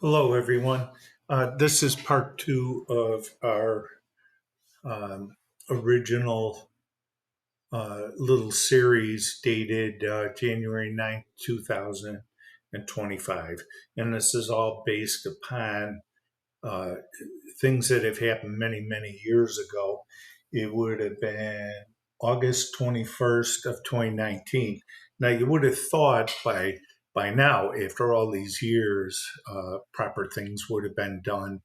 Hello, everyone. This is part two of our um, original little series dated January 9th, 2025. And this is all based upon uh, things that have happened many, many years ago. It would have been August 21st of 2019. Now, you would have thought by now, after all these years, proper things would have been done,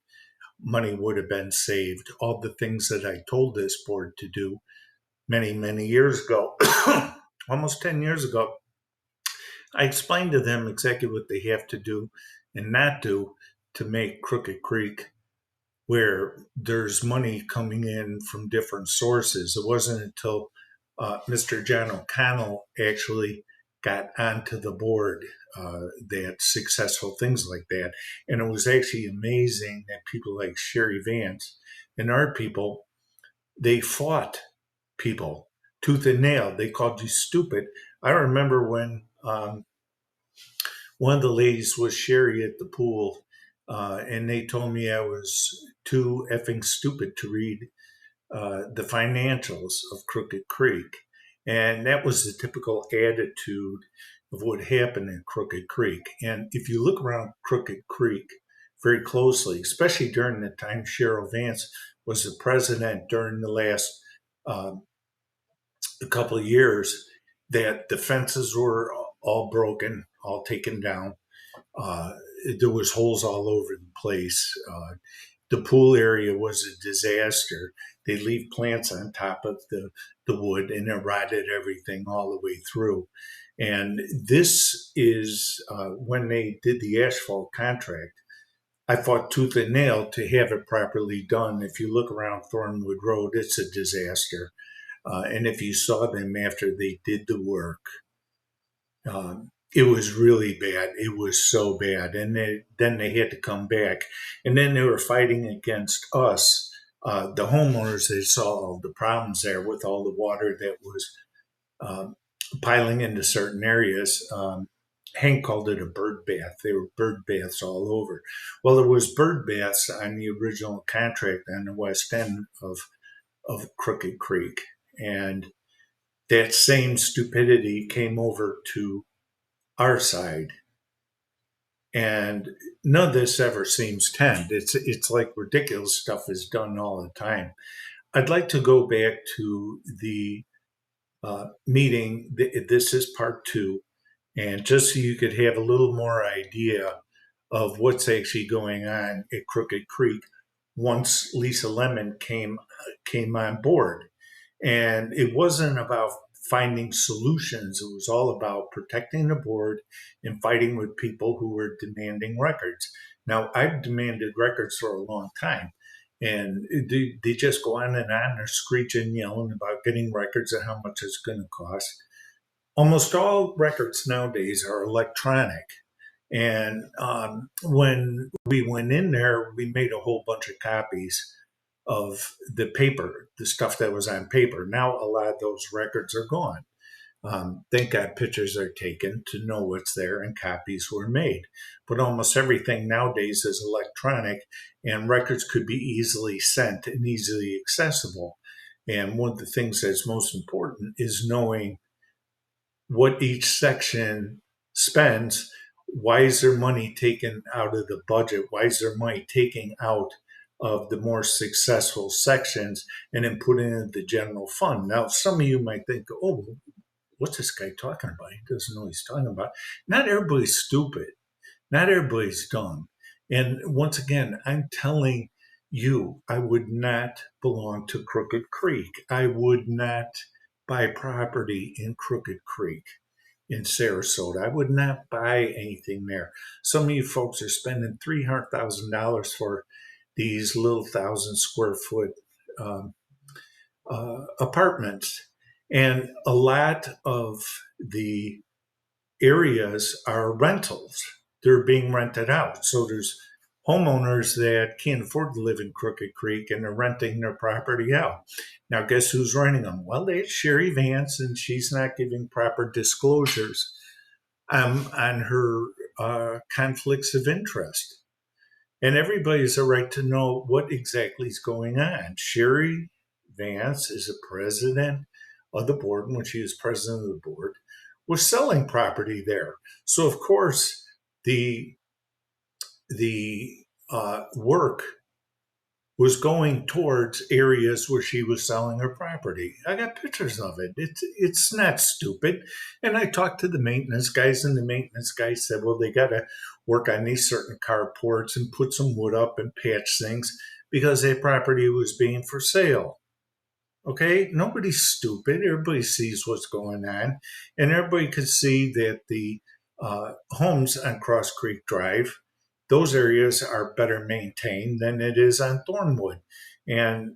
money would have been saved, all the things that I told this board to do many, many years ago, almost 10 years ago. I explained to them exactly what they have to do and not do to make Crooked Creek where there's money coming in from different sources. It wasn't until Mr. John O'Connell actually got onto the board that successful things like that. And it was actually amazing that people like Sherry Vance and our people, they fought people tooth and nail. They called you stupid. I remember when one of the ladies was Sherry at the pool, and they told me I was too effing stupid to read the financials of Crooked Creek. And that was the typical attitude of what happened in Crooked Creek. And if you look around Crooked Creek very closely, especially during the time Cheryl Vance was the president during the last um, couple of years, that the fences were all broken, all taken down. Uh, there was holes all over the place. The pool area was a disaster. They leave plants on top of the wood and it rotted everything all the way through. And this is when they did the asphalt contract. I fought tooth and nail to have it properly done. If you look around Thornwood Road, it's a disaster. And if you saw them after they did the work, it was really bad. It was so bad. And then they had to come back. And then they were fighting against us, the homeowners. They saw all the problems there with all the water that was um, piling into certain areas. Hank called it a bird bath. There were bird baths all over. Well, there was bird baths on the original contract on the west end of Crooked Creek. And that same stupidity came over to our side, and none of this ever seems tend. It's like ridiculous stuff is done all the time. I'd like to go back to the meeting. This is part two, and just so you could have a little more idea of what's actually going on at Crooked Creek once Lisa Lemon came on board. And it wasn't about finding solutions. It was all about protecting the board and fighting with people who were demanding records. Now, I've demanded records for a long time. And they just go on and on. They're screeching, yelling about getting records and how much it's going to cost. Almost all records nowadays are electronic. And when we went in there, we made a whole bunch of copies of the paper, the stuff that was on paper. Now, a lot of those records are gone. Thank God pictures are taken to know what's there and copies were made. But almost everything nowadays is electronic, and records could be easily sent and easily accessible. And one of the things that's most important is knowing what each section spends. Why is there money taken out of the budget? Why is there money taken out of the more successful sections and then put it in the general fund? Now, some of you might think, oh, what's this guy talking about? He doesn't know what he's talking about. Not everybody's stupid. Not everybody's dumb. And once again, I'm telling you, I would not belong to Crooked Creek. I would not buy property in Crooked Creek in Sarasota. I would not buy anything there. Some of you folks are spending $300,000 for these little 1,000 square foot um, apartments. And a lot of the areas are rentals. They're being rented out. So there's homeowners that can't afford to live in Crooked Creek and they're renting their property out. Now, guess who's renting them? Well, it's Sherry Vance, and she's not giving proper disclosures on her conflicts of interest. And everybody has a right to know what exactly is going on. Sherry Vance is a president of the board, and when she was president of the board, was selling property there. So of course the work was going towards areas where she was selling her property. I got pictures of it. It's not stupid. And I talked to the maintenance guys, and the maintenance guys said, well, they got to work on these certain carports and put some wood up and patch things because that property was being for sale. Okay, nobody's stupid. Everybody sees what's going on, and everybody could see that the homes on Cross Creek Drive, those areas are better maintained than it is on Thornwood. And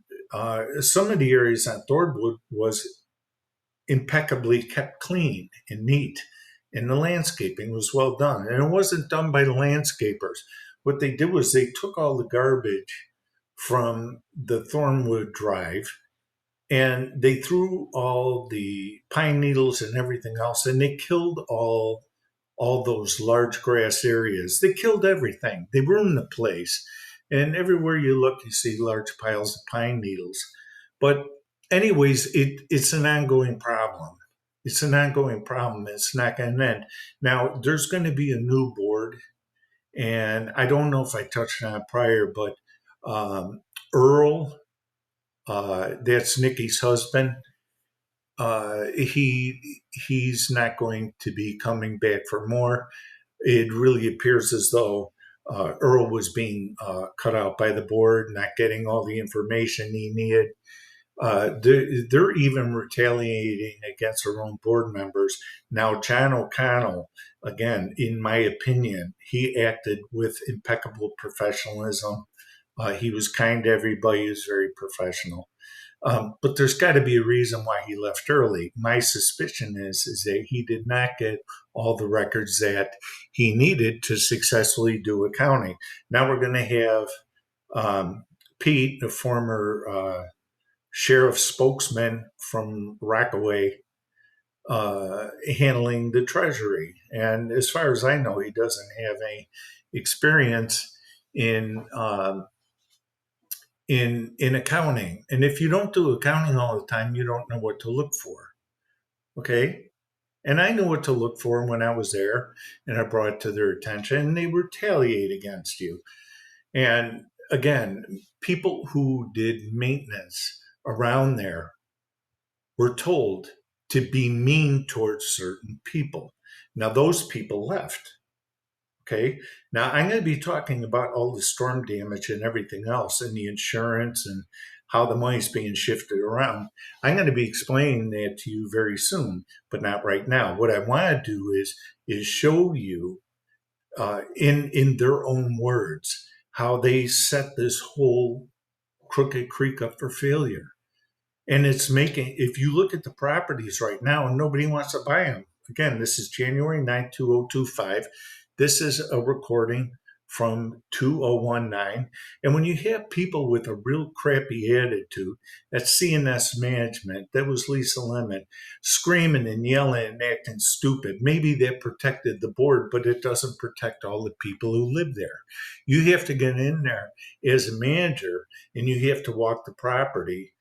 some of the areas on Thornwood was impeccably kept clean and neat, and the landscaping was well done. And it wasn't done by the landscapers. What they did was they took all the garbage from the Thornwood Drive and they threw all the pine needles and everything else, and they killed all those large grass areas. They killed everything. They ruined the place, and everywhere you look, you see large piles of pine needles. But anyways, it's an ongoing problem. It's an ongoing problem. It's not going to end. Now, there's going to be a new board, and I don't know if I touched on it prior, but Earl, that's Nikki's husband. He's not going to be coming back for more. It really appears as though Earl was being cut out by the board, not getting all the information he needed. They're even retaliating against their own board members. Now, John O'Connell, again, in my opinion, he acted with impeccable professionalism. He was kind to everybody. He was very professional. But there's got to be a reason why he left early. My suspicion is that he did not get all the records that he needed to successfully do accounting. Now we're going to have Pete, a former sheriff spokesman from Rockaway, handling the treasury. And as far as I know, he doesn't have any experience in in accounting. And if you don't do accounting all the time, you don't know what to look for. Okay. And I knew what to look for when I was there, and I brought it to their attention, and they retaliate against you. And again, people who did maintenance around there were told to be mean towards certain people. Now, those people left. Okay. Now I'm going to be talking about all the storm damage and everything else and the insurance and how the money's being shifted around. I'm going to be explaining that to you very soon, but not right now. What I want to do is show you in their own words how they set this whole Crooked Creek up for failure. And it's making, if you look at the properties right now, nobody wants to buy them. Again, this is January 9th, 2025. This is a recording from 2019. And when you have people with a real crappy attitude, that's CNS management, that was Lisa Lemon, screaming and yelling and acting stupid. Maybe that protected the board, but it doesn't protect all the people who live there. You have to get in there as a manager and you have to walk the property.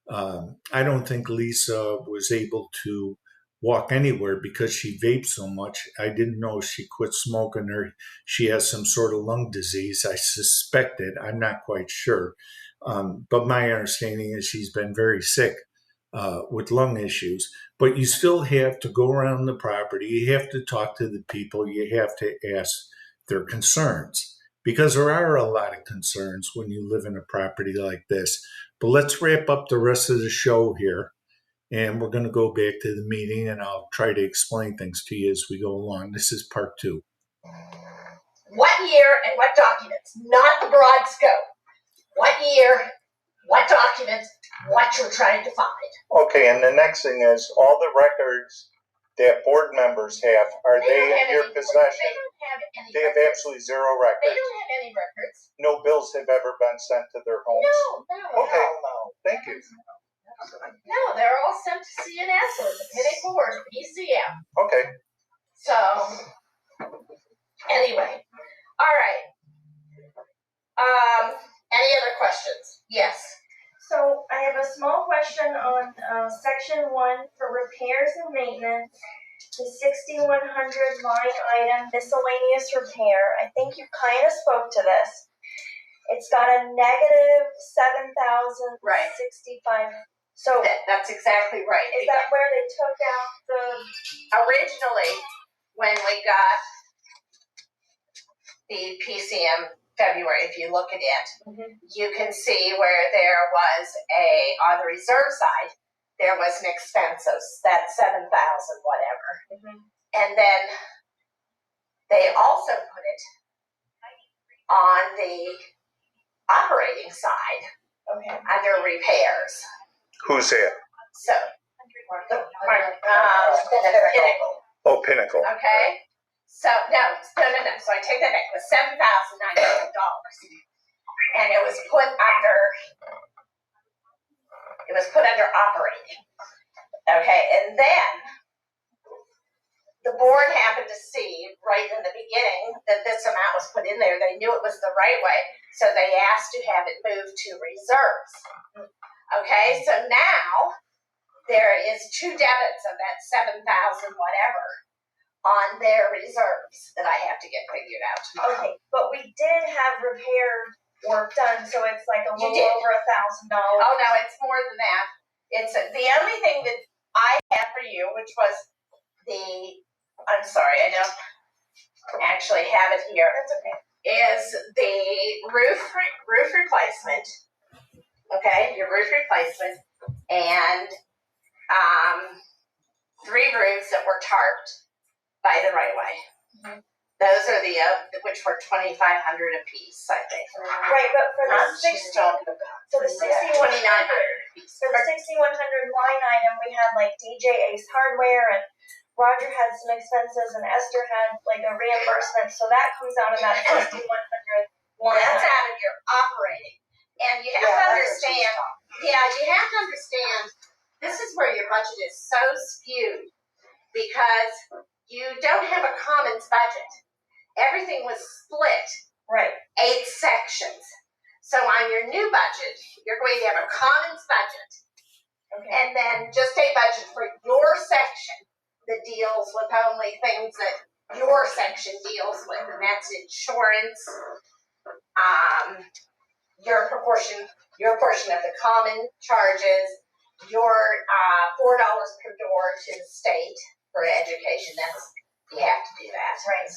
I don't think Lisa was able to walk anywhere because she vapes so much. I didn't know she quit smoking or she has some sort of lung disease. I suspect it. I'm not quite sure. But my understanding is she's been very sick with lung issues. But you still have to go around the property. You have to talk to the people. You have to ask their concerns because there are a lot of concerns when you live in a property like this. But let's wrap up the rest of the show here. And we're going to go back to the meeting and I'll try to explain things to you as we go along. This is part 2. What year and what documents, not the broad scope. What year, what documents, what you're trying to find. Okay, and the next thing is all the records that board members have, are they in your possession? They don't have any They have absolutely zero records. They don't have any records. No bills have ever been sent to their homes? No. Okay, thank you. No, they're all sent to CNS or the Penny Board, PCM. Okay. So, anyway, all right. question on section 1 for repairs and maintenance. The 6100 line item, miscellaneous repair. I think you kind of spoke to this. It's got a negative 7,065. Right. So That's exactly right. is that where they took out the? Originally, when we got the PCM February, if you look at it, you can see where there was on the reserve side, there was an expense of that 7,000 whatever. And then they also put it on the operating side under repairs. Who's there? So, Pinnacle. Oh, Pinnacle. Okay? So, no. So I take that back. It was $7,900. And it was put under operating. Okay? And then the board happened to see right in the beginning that this amount was put in there. They knew it was the right way. So they asked to have it moved to reserves. Okay? So now there is 2 debits of that 7,000 whatever on their reserves that I have to get figured out tomorrow. Okay, but we did have repair work done, so it's like a little over $1,000. Oh no, it's more than that. The only thing that I have for you, which was I'm sorry, I don't actually have it here. That's okay. Is the roof replacement? Okay, your roof replacement and 3 roofs that were tarped by the right way. Those are the which were $2,500 a piece, I think. Right, but for the 6100 line item, we had like DJ Ace Hardware, and Roger had some expenses, and Esther had like a reimbursement, so that comes out of that 6100 line. That's out of your operating, and you have to understand. Yeah, you have to understand. This is where your budget is so skewed because you don't have a commons budget. Everything was split. Right. 8 sections. So on your new budget, you're going to have a commons budget. Okay. And then just a budget for your section that deals with only things that your section deals with, and that's insurance, your portion of the common charges, your $4 per door to the state for education. You have to do that. Right.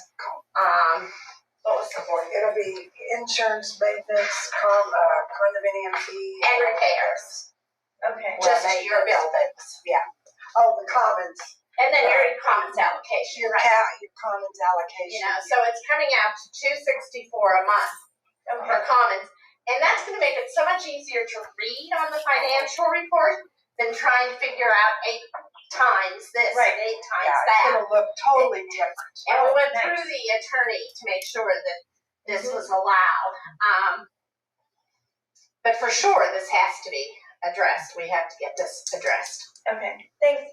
What was the fourth? It'll be insurance, maintenance, condominium fee. And repairs. Okay. Just your buildings. Yeah. Oh, the commons. And then your commons allocation. Your commons allocation. So it's coming out to $264 a month for commons. And that's going to make it so much easier to read on the financial report than trying to figure out 8 times this and 8 times that. It's going to look totally different. And we went through the attorney to make sure that this was allowed. But for sure, this has to be addressed. We have to get this addressed. Okay. Thanks.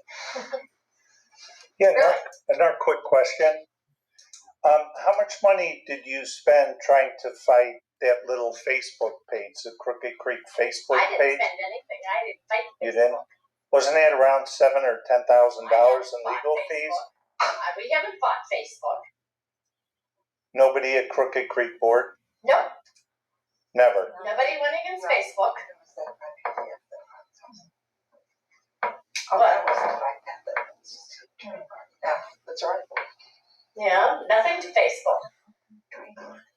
Yeah, Really? another quick question. How much money did you spend trying to fight that little Facebook page, the Crooked Creek Facebook I didn't page? spend anything. I didn't fight Facebook. You didn't? Wasn't that around $7,000 or $10,000 in legal fees? We haven't fought Facebook. Nobody at Crooked Creek board? Nope. Never. Nobody went against Facebook. Oh, that wasn't like that. Yeah, that's right. Yeah, nothing to Facebook.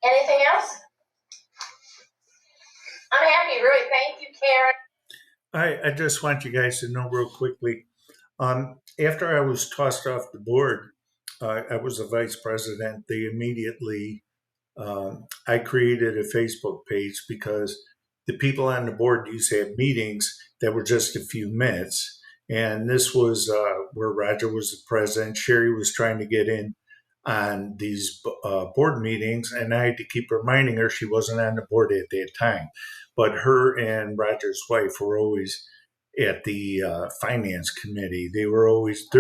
Anything else? I'm happy, really. Thank you, Karen. I just want you guys to know real quickly. After I was tossed off the board, I was a vice president. They immediately, I created a Facebook page because the people on the board used to have meetings that were just a few minutes. And this was where Roger was the president. Sherry was trying to get in on these board meetings, and I had to keep reminding her she wasn't on the board at that time. But her and Roger's wife were always at the finance committee. They're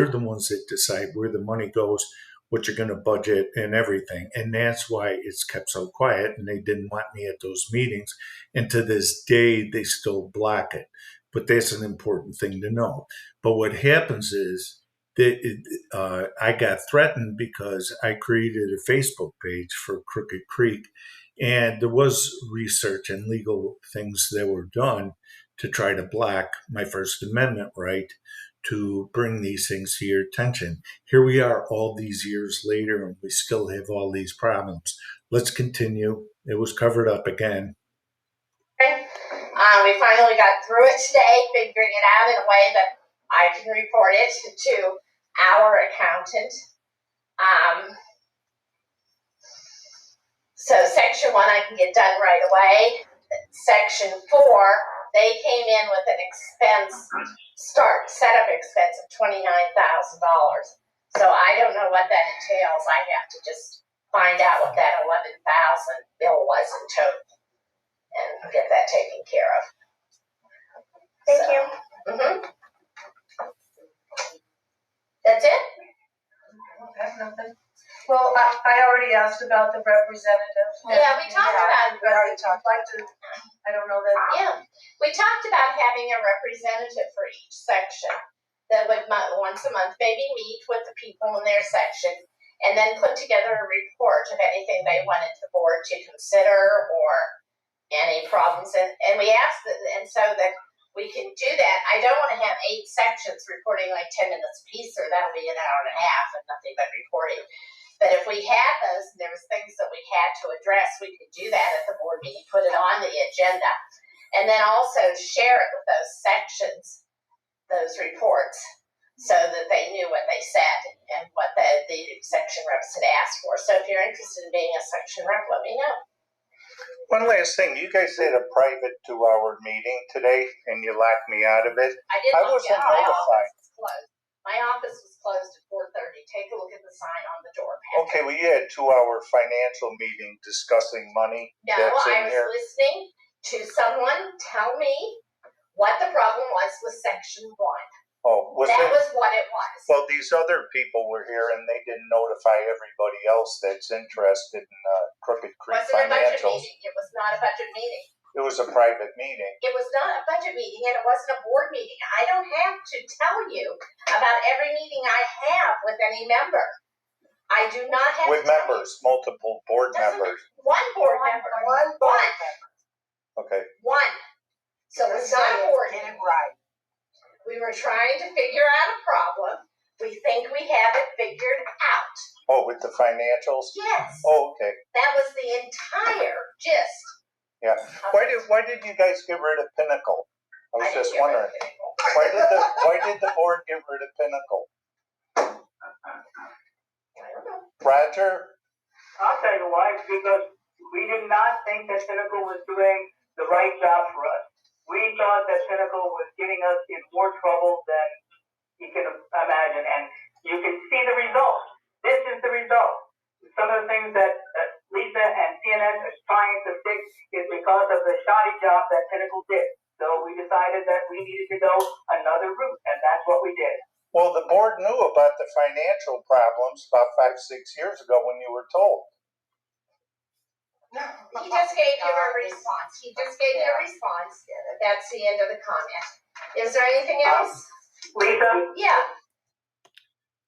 the ones that decide where the money goes, what you're going to budget and everything. And that's why it's kept so quiet, and they didn't want me at those meetings. And to this day, they still block it. but that's an important thing to know. But what happens is that I got threatened because I created a Facebook page for Crooked Creek, and there was research and legal things that were done to try to block my First Amendment right to bring these things to your attention. Here we are all these years later, and we still have all these problems. Let's continue. It was covered up again. Okay. We finally got through it today, figuring it out in a way that I can report it to our accountant. So section 1 I can get done right away. Section 4, they came in with an setup expense of $29,000. So I don't know what that entails. I have to just find out what that $11,000 bill was in total and get that taken care of. Thank you. That's it? I have nothing. Well, I already asked about the representative. Yeah, we talked about it. We already talked. I don't know that. Yeah, we talked about having a representative for each section that would once a month maybe meet with the people in their section and then put together a report of anything they wanted the board to consider or any problems. And we asked that, and so that we can do that. I don't want to have 8 sections reporting like 10 minutes a piece, or that'll be an hour and a half and nothing but reporting. But if we had those and there was things that we had to address, we could do that at the board meeting, put it on the agenda, and then also share it with those sections, those reports, so that they knew what they said and what the section reps had asked for. So if you're interested in being a section rep, let me know. One last thing, you guys had a private 2-hour meeting today and you locked me out of it. I wasn't my notified. office was closed. My office was closed at 4:30. Take a look at the sign on the door, Patrick. Okay, well, you had 2-hour financial meeting discussing money. No, that's in I was here. listening to someone tell me what the problem was with section 1. Oh, was That it? was what it was. Well, these other people were here and they didn't notify everybody else that's interested in Crooked Creek Wasn't a budget financials. meeting. It was not a budget meeting. It was a private meeting. It was not a budget meeting, and it wasn't a board meeting. I don't have to tell you about every meeting I have with any member. I do not have With to tell members, multiple board Doesn't members. One board member. One board member. Okay. One. So it's not a board Get meeting. it right. We were trying to figure out a problem. We think we have it figured out. Oh, with the financials? Yes. Oh, okay. That was the entire gist. Yeah. Why did you guys get rid of Pinnacle? I was just wondering. Why did the board get rid of Pinnacle? I don't know. Roger? I'll tell you why, because we did not think that Pinnacle was doing the right job for us. We thought that Pinnacle was getting us in more trouble than you can imagine, and you can see the result. This is the result. Some of the things that Lisa and CNS are trying to fix is because of the shoddy job that Pinnacle did. So we decided that we needed to go another route, and that's what we did. Well, the board knew about the financial problems about 5-6 years ago when you were told. He just gave you a response. He just gave you a response. That's the end of the comment. Is there anything else? Lisa? Yeah.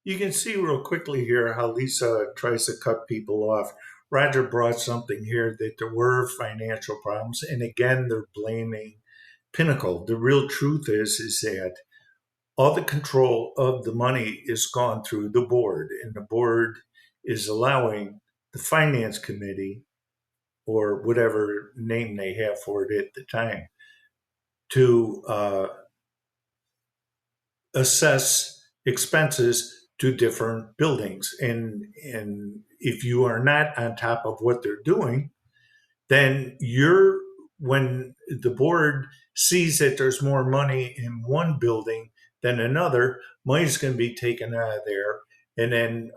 You can see real quickly here how Lisa tries to cut people off. Roger brought something here that there were financial problems, and again, they're blaming Pinnacle. The real truth is that all the control of the money is gone through the board, and the board is allowing the finance committee, or whatever name they have for it at the time, to assess expenses to different buildings. And if you are not on top of what they're doing, then when the board sees that there's more money in one building than another, money's going to be taken out of there and then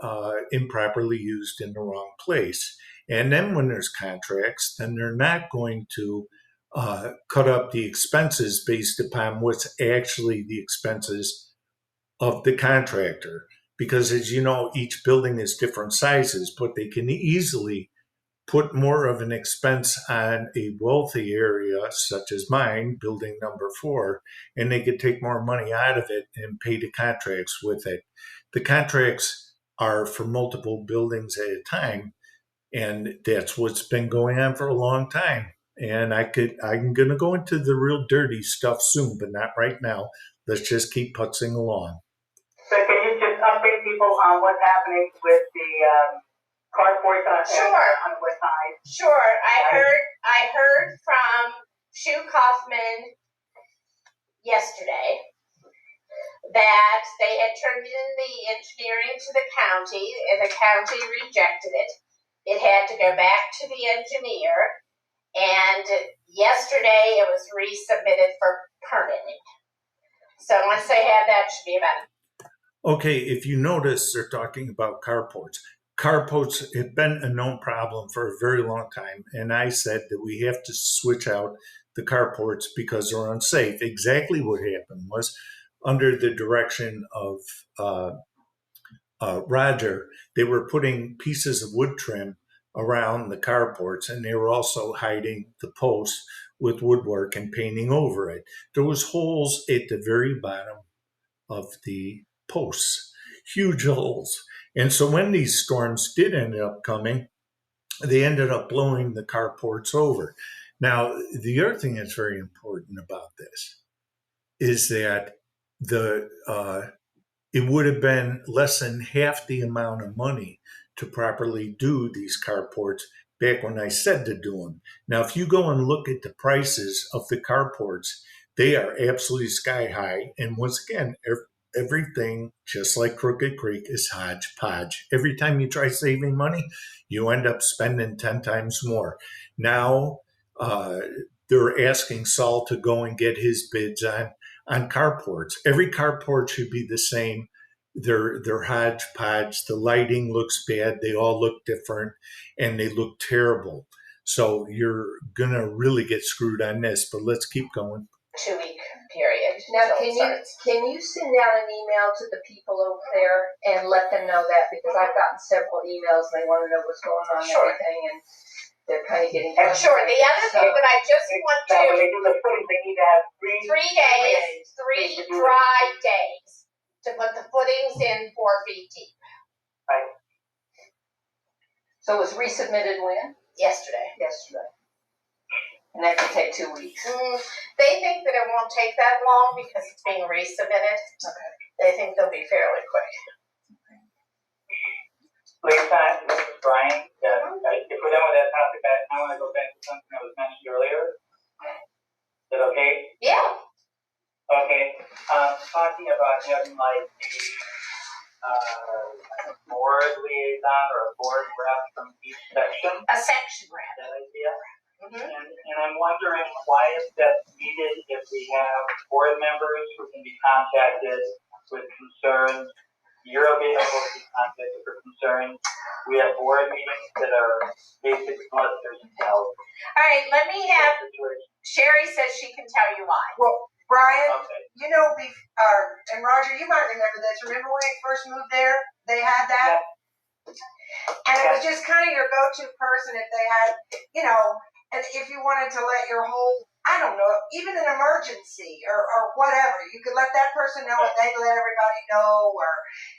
improperly used in the wrong place. And then when there's contracts, then they're not going to cut up the expenses based upon what's actually the expenses of the contractor. Because as you know, each building is different sizes, but they can easily put more of an expense on a wealthy area such as mine, building number 4, and they could take more money out of it and pay the contracts with it. The contracts are for multiple buildings at a time, and that's what's been going on for a long time. And I'm going to go into the real dirty stuff soon, but not right now. Let's just keep putzing along. So can you just update people on what's happening with the carports on the west side? Sure. I heard from Shu Kaufman yesterday that they had turned in the engineering to the county, and the county rejected it. It had to go back to the engineer, and yesterday it was resubmitted for permitting. So once they have that, it should be about. Okay, if you notice, they're talking about carports. Carports have been a known problem for a very long time, and I said that we have to switch out the carports because they're unsafe. Exactly what happened was, under the direction of Roger, they were putting pieces of wood trim around the carports, and they were also hiding the posts with woodwork and painting over it. There was holes at the very bottom of the posts, huge holes. And so when these storms did end up coming, they ended up blowing the carports over. Now, the other thing that's very important about this is that it would have been less than half the amount of money to properly do these carports back when I said to do them. Now, if you go and look at the prices of the carports, they are absolutely sky high. And once again, everything, just like Crooked Creek, is hodgepodge. Every time you try saving money, you end up spending 10 times more. Now, they're asking Saul to go and get his bids on carports. Every carport should be the same. They're hodgepodge. The lighting looks bad. They all look different, and they look terrible. So you're gonna really get screwed on this. But let's keep going. 2-week period. Now, can you send out an email to the people over there and let them know that, because I've gotten several emails and they want to know what's going on and everything, and they're kind of getting. Sure. The other thing that I just want to when they do the footing, they need to have 3 dry days to put the footings in 4 feet deep. Right. So it was resubmitted when? Yesterday. And that could take 2 weeks. They think that it won't take that long because it's being resubmitted. Okay. They think they'll be fairly quick. Lisa, this is Brian. If we're done with that topic, I want to go back to something that was mentioned earlier. Is that okay? Yeah. Okay. Talking about having like a board liaison or a board rep from each section. A section rep. That idea. Mm-hmm. And I'm wondering why is that needed if we have board members who can be contacted with concerns. You're available to be contacted for concerns. We have board meetings that are basic clusters and help. All right, let me have. Sherry says she can tell you why. Well, Brian, Okay. you know, and Roger, you might remember this. Remember when we first moved there? They had that? Yeah. And it was just kind of your go-to person if they had, you know, and if you wanted to let your whole, I don't know, even an emergency or whatever, you could let that person know and they'd let everybody know, or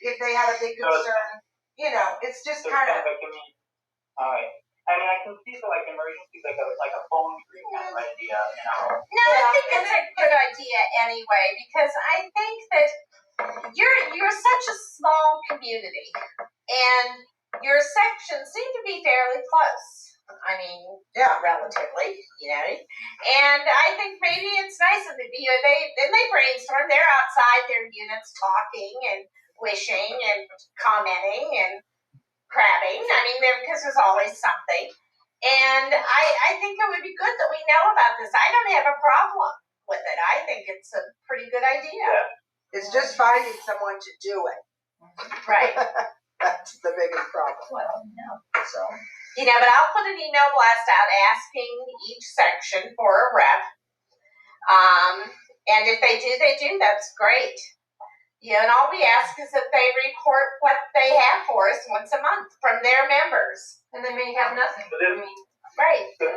if they had a big concern, you know, it's just kind of. All right. I mean, I can see the like emergencies, like a phone tree kind of idea, you know. No, I think it's a good idea anyway, because I think that you're such a small community, and your sections seem to be fairly close. I mean, relatively, you know. And I think maybe it's nice that they brainstorm. They're outside their units talking and wishing and commenting and crabbing. I mean, because there's always something. And I think it would be good that we know about this. I don't have a problem with it. I think it's a pretty good idea. Yeah. It's just finding someone to do it. Right. That's the biggest problem. Well, no. So. You know, but I'll put an email blast out asking each section for a rep. And if they do, that's great. You know, and all we ask is that they report what they have for us once a month from their members. And they may have nothing. So this, I mean, Right. so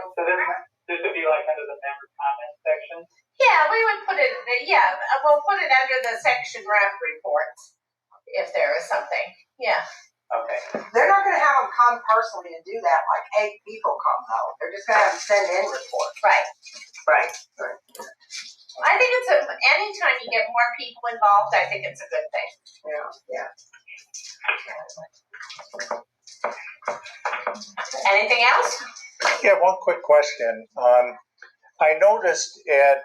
this would be like under the member comment section. Yeah, we would put it, we'll put it under the section rep reports if there is something. Yeah. Okay. They're not gonna have them come personally and do that, like 8 people come though. They're just gonna have them send in reports. Right. Right. I think anytime you get more people involved, I think it's a good thing. Yeah. Anything else? Yeah, one quick question. I noticed at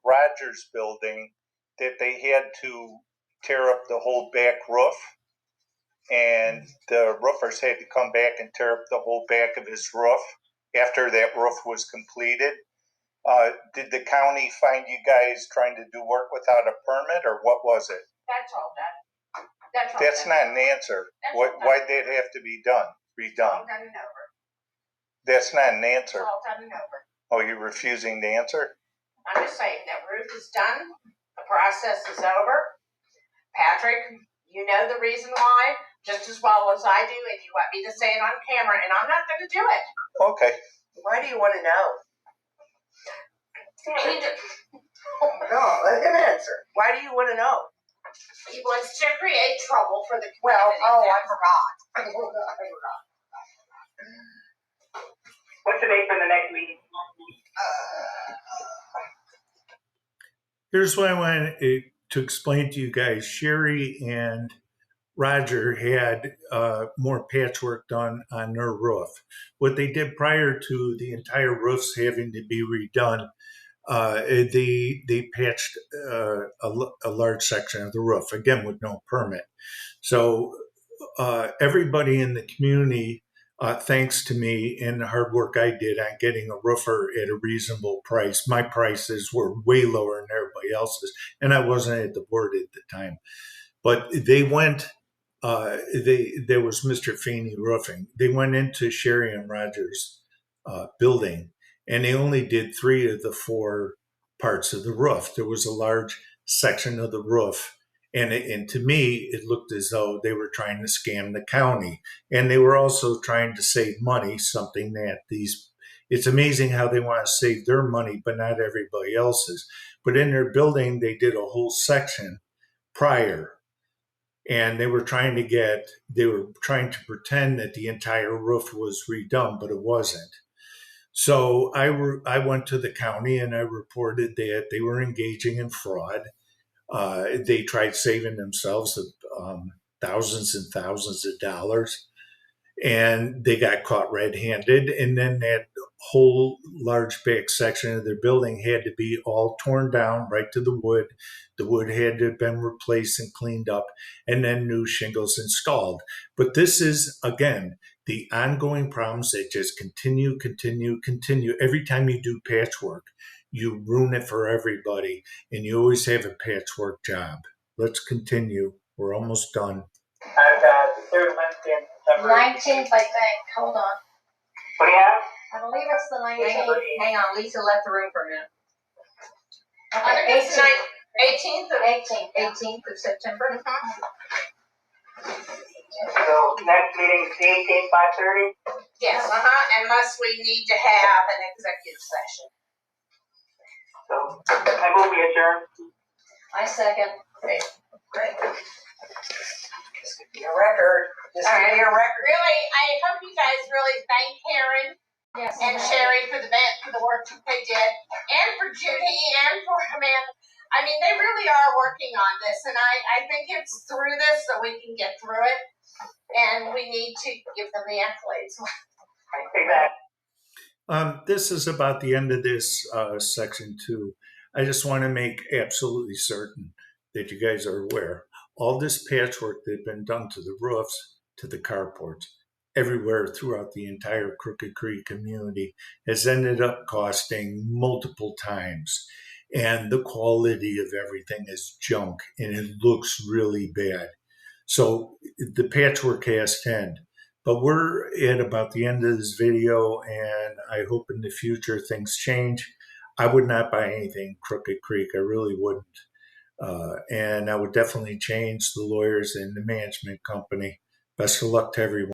Rogers Building that they had to tear up the whole back roof, and the roofers had to come back and tear up the whole back of his roof after that roof was completed. Did the county find you guys trying to do work without a permit, or what was it? That's all done. That's all That's done. not an answer. Why'd that have to be done? It's all Redone? done and over. That's not an It's answer. all done and over. Oh, you're refusing to answer? I'm just saying that roof is done. The process is over. Patrick, you know the reason why just as well as I do, and you want me to say it on camera, and I'm not going to do it. Okay. Why do you wanna know? He No, let him answer. Why do you wanna know? wants to create trouble for the Well, community. I forgot. I forgot. What's the date for the next meeting? Here's what I wanted to explain to you guys. Sherry and Roger had more patchwork done on their roof. What they did prior to the entire roofs having to be redone, they patched a large section of the roof, again with no permit. So everybody in the community, thanks to me and the hard work I did on getting a roofer at a reasonable price. My prices were way lower than everybody else's, and I wasn't at the board at the time. But they went, there was Mr. Feeney Roofing. They went into Sherry and Rogers' building, and they only did 3 of the 4 parts of the roof. There was a large section of the roof, and to me, it looked as though they were trying to scam the county, and they were also trying to save money. Something that it's amazing how they want to save their money, but not everybody else's. But in their building, they did a whole section prior. And they were trying to pretend that the entire roof was redone, but it wasn't. So I went to the county and I reported that they were engaging in fraud. They tried saving themselves thousands and thousands of dollars, and they got caught red-handed. And then that whole large back section of their building had to be all torn down right to the wood. The wood had to have been replaced and cleaned up, and then new shingles installed. But this is, again, the ongoing problems that just continue. Every time you do patchwork, you ruin it for everybody, and you always have a patchwork job. Let's continue. We're almost done. I've got the third Wednesday in September. 19th, I think. Hold on. What do you have? I believe it's the 19th. Hang on, Lisa left the room for a minute. I think it's 18th of 18th of September. So next meeting is the 18th, 5:30. Yes, unless we need to have an executive session. So I move we adjourn. I second. Great. This could be a record. This All could right. be a record. Really, I hope you guys really thank Karen Yes. and Sherry for the work that they did, and for Judy and for Amanda. I mean, they really are working on this, and I think it's through this that we can get through it, and we need to give them the accolades. Exactly. This is about the end of this section 2. I just want to make absolutely certain that you guys are aware. All this patchwork that's been done to the roofs, to the carports, everywhere throughout the entire Crooked Creek community has ended up costing multiple times. And the quality of everything is junk, and it looks really bad. So the patchwork has to end. But we're at about the end of this video, and I hope in the future things change. I would not buy anything Crooked Creek. I really wouldn't. And I would definitely change the lawyers and the management company. Best of luck to everyone.